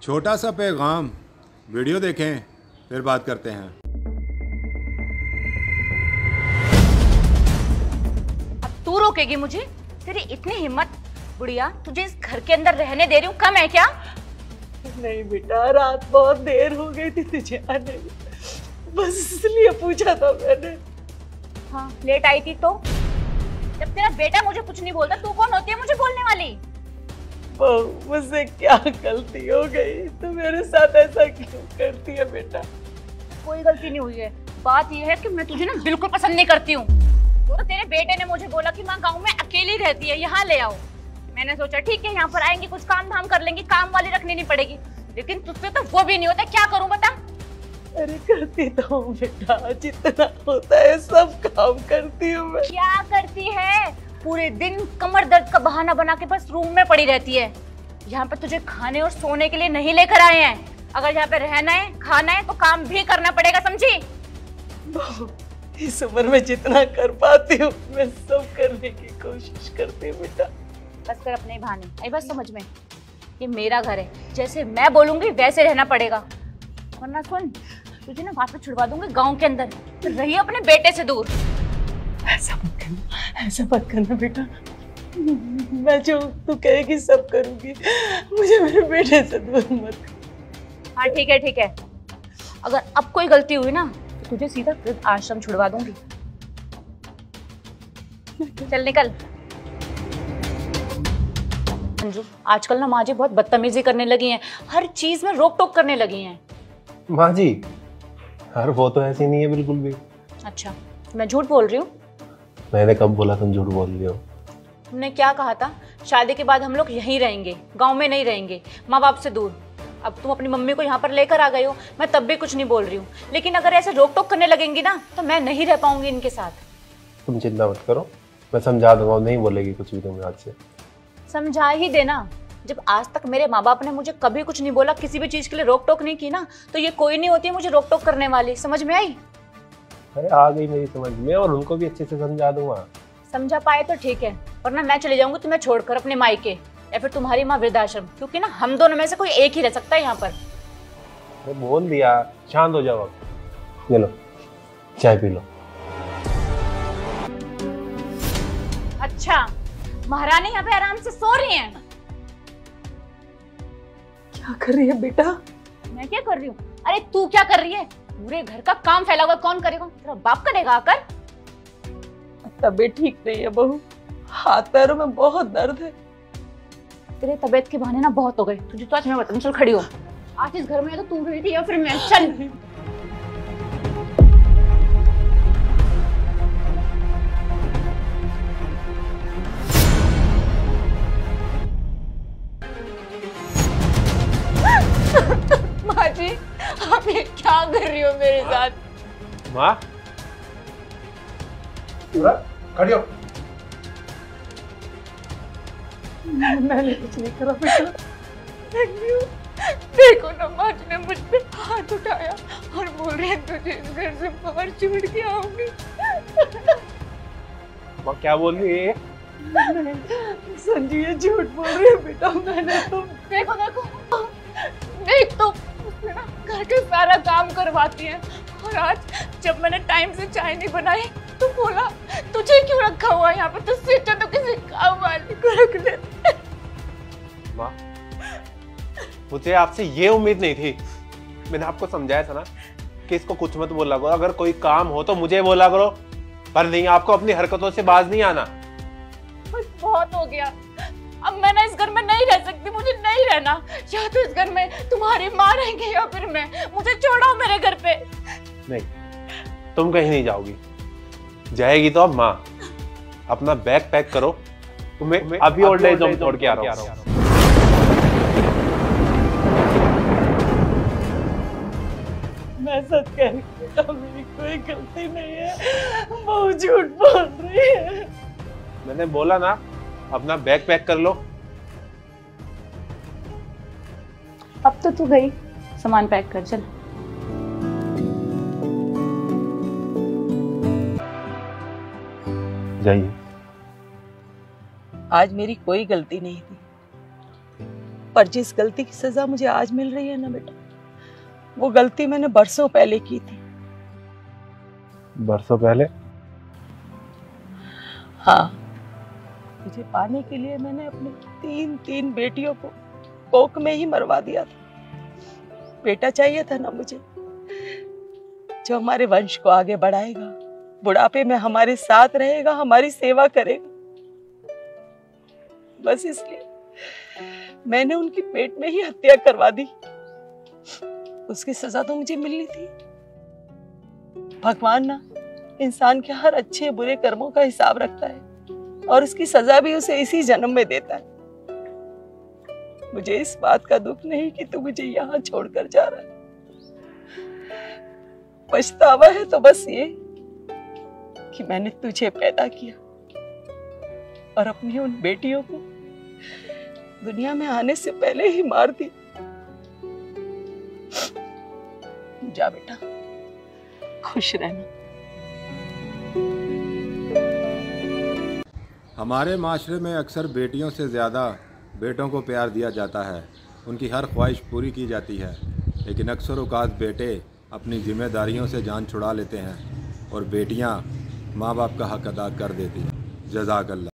छोटा सा पैगाम, वीडियो देखें फिर बात करते हैं। अब तू रोकेगी मुझे? तेरी इतनी हिम्मत? बुढ़िया, तुझे इस घर के अंदर रहने दे रही हूँ, कम है क्या? नहीं बेटा, रात बहुत देर हो गई थी तुझे आने में, बस इसलिए पूछा था मैंने। हाँ, लेट आई थी तो? जब तेरा बेटा मुझे कुछ नहीं बोलता, तू कौन होती है मुझे बोलने वाली? बहू, मुझसे क्या गलती हो गई? तू मेरे साथ ऐसा क्यों करती है बेटा? कोई गलती नहीं हुई है। बात यह है कि मैं तुझे ना बिल्कुल पसंद नहीं करती हूँ। वो तो तेरे बेटे ने मुझे बोला कि माँ गाँव में अकेली रहती है, यहाँ ले आओ। मैंने सोचा ठीक है, यहाँ पर आएंगे, कुछ काम धाम कर लेंगे, काम वाली रखनी नहीं पड़ेगी। लेकिन तुझसे तो वो भी नहीं होता, क्या करूँ बता? अरे करती तो हूँ बेटा, जितना होता है सब काम करती हूँ मैं। क्या करती है? पूरे दिन कमर दर्द का बहाना बना के बस रूम में पड़ी रहती है। यहाँ पे तुझे खाने और सोने के लिए नहीं लेकर आए हैं। अगर यहाँ पे रहना है, खाना है, तो काम भी करना पड़ेगा, समझी? इस उम्र में जितना कर पाती हूँ मैं सब करने की कोशिश करती हूँ बेटा। बस कर अपने बहाने। आई बस समझ में, ये मेरा घर है, जैसे मैं बोलूंगी वैसे रहना पड़ेगा, वरना सुन तुझे ना वापस छुड़वा दूंगी गांव के अंदर। रही अपने बेटे से दूर। ऐसा मत करना, ऐसा मत करना बेटा। मैं जो तू कहेगी सब करूंगी, मुझे मेरे बेटे से दूर मत। हाँ ठीक है ठीक है, अगर अब कोई गलती हुई ना तो तुझे सीधा वृद्ध आश्रम छुड़वा दूंगी। चल निकल। अंजू, आजकल ना माँ जी बहुत बदतमीजी करने लगी हैं, हर चीज में रोक टोक करने लगी हैं। माँ जी, यार वो तो ऐसी नहीं है बिल्कुल भी। अच्छा, मैं झूठ बोल रही हूँ? मैंने कब बोला तुम झूठ बोल रही हो? तुमने क्या कहा था? शादी के बाद हम लोग यहीं रहेंगे, गांव में नहीं रहेंगे, माँ बाप से दूर। अब तुम अपनी मम्मी को यहाँ पर लेकर आ गए हो, मैं तब भी कुछ नहीं बोल रही हूँ, लेकिन अगर ऐसे रोक टोक करने लगेंगी ना तो मैं नहीं रह पाऊंगी इनके साथ। तुम चिंता मत करो, मैं समझा दूंगा, नहीं बोलेगी कुछ भी तुम्हें आज से। समझा ही देना। जब आज तक मेरे माँ बाप ने मुझे कभी कुछ नहीं बोला, किसी भी चीज के लिए रोक टोक नहीं की ना, तो ये कोई नहीं होती है मुझे रोक टोक करने वाली। समझ में आई? अरे आ गई मेरी समझ में, और उनको भी अच्छे से समझा दूंगा। समझा पाए तो ठीक है, वरना मैं चले जाऊंगी तुम्हें छोड़कर अपने मायके, या फिर तुम्हारी माँ वृद्धाश्रम, क्योंकि ना हम दोनों में से कोई एक ही रह सकता है यहाँ पर। मैं बोल दिया, शांत हो जाओ अब। ये लो चाय पी लो। अच्छा, महारानी यहाँ पे आराम से सो रही हैं। क्या कर रही है बेटा? मैं क्या कर रही हूँ? अरे तू क्या कर रही है? पूरे घर का काम फैला हुआ, कौन करेगा? तेरा बाप करेगा आकर। तबीयत ठीक नहीं है बहू, हाथ पैरों में बहुत दर्द है। तेरे तबीयत के बहाने ना बहुत हो गए। तुझे तो आज मैं बताऊँ, चल खड़ी हो। आज इस घर में तो तू रही थी या फिर मैं? चल। माँ जी, आप ये क्या कर रही हो मेरे साथ? माँ, खड़ी हो। मैंने कुछ नहीं करा बेटा। देखो ना, माँ जी ने मुझ पे हाथ उठाया और बोल रहे हैं तुझे इस घर से बाहर छोड़ के आऊंगी। माँ क्या बोल रही है? संजू ये झूठ बोल रही है बेटा। मैंने तो देखो देखो, देख तो उसने ना घर के सारा काम करवाती है, और आज जब मैंने टाइम से चाय नहीं बनाई तो बोला तुझे क्यों रखा हुआ यहाँ पे, तुझसे अच्छा तो किसी काम वाले को रख लेते। माँ, मुझे आपसे ये उम्मीद नहीं थी। मैंने आपको समझाया था ना कि इसको कुछ मत बोला करो, अगर कोई काम हो तो मुझे बोला करो, पर नहीं, आपको अपनी हरकतों से बाज नहीं आना। बस बहुत हो गया, अब मैं ना इस घर में नहीं रह सकती, मुझे नहीं रहना। या तो इस घर में तुम्हारी माँ रहेंगी या फिर मैं। मुझे छोड़ो मेरे घर पे। नहीं, तुम कहीं नहीं जाओगी। जाएगी तो अब माँ। अपना बैग पैक करो, तुम्हें अभी ओल्ड एज होम छोड़ के आ रहा हूँ। मैं सच कह रही हूँ बेटा, मेरी कोई गलती नहीं है, बहुत झूठ बोल रही है। मैंने बोला ना, अपना बैग पैक कर लो। अब तो तू गई, सामान पैक कर चल। जाइए। आज मेरी कोई गलती नहीं थी, पर जिस गलती की सजा मुझे आज मिल रही है ना बेटा, वो गलती मैंने बरसों पहले की थी। बरसों पहले? हाँ, मुझे पाने के लिए मैंने अपनी तीन बेटियों को कोख में ही मरवा दिया था। बेटा चाहिए था ना मुझे, जो हमारे वंश को आगे बढ़ाएगा, बुढ़ापे में हमारे साथ रहेगा, हमारी सेवा करेगा। बस इसलिए मैंने उनकी पेट में ही हत्या करवा दी। उसकी सजा तो मुझे मिलनी थी। भगवान ना इंसान के हर अच्छे बुरे कर्मों का हिसाब रखता है और उसकी सजा भी उसे इसी जन्म में देता है। मुझे इस बात का दुख नहीं कि तू मुझे यहाँ छोड़कर जा रहा है। पछतावा है तो बस ये कि मैंने तुझे पैदा किया और अपनी उन बेटियों को दुनिया में आने से पहले ही मार दी। जा बेटा, खुश रहना। हमारे माशरे में अक्सर बेटियों से ज़्यादा बेटों को प्यार दिया जाता है, उनकी हर ख्वाहिश पूरी की जाती है, लेकिन अक्सर औकात बेटे अपनी जिम्मेदारियों से जान छुड़ा लेते हैं और बेटियां माँ बाप का हक अदा कर देती हैं। जज़ाकल्लाह।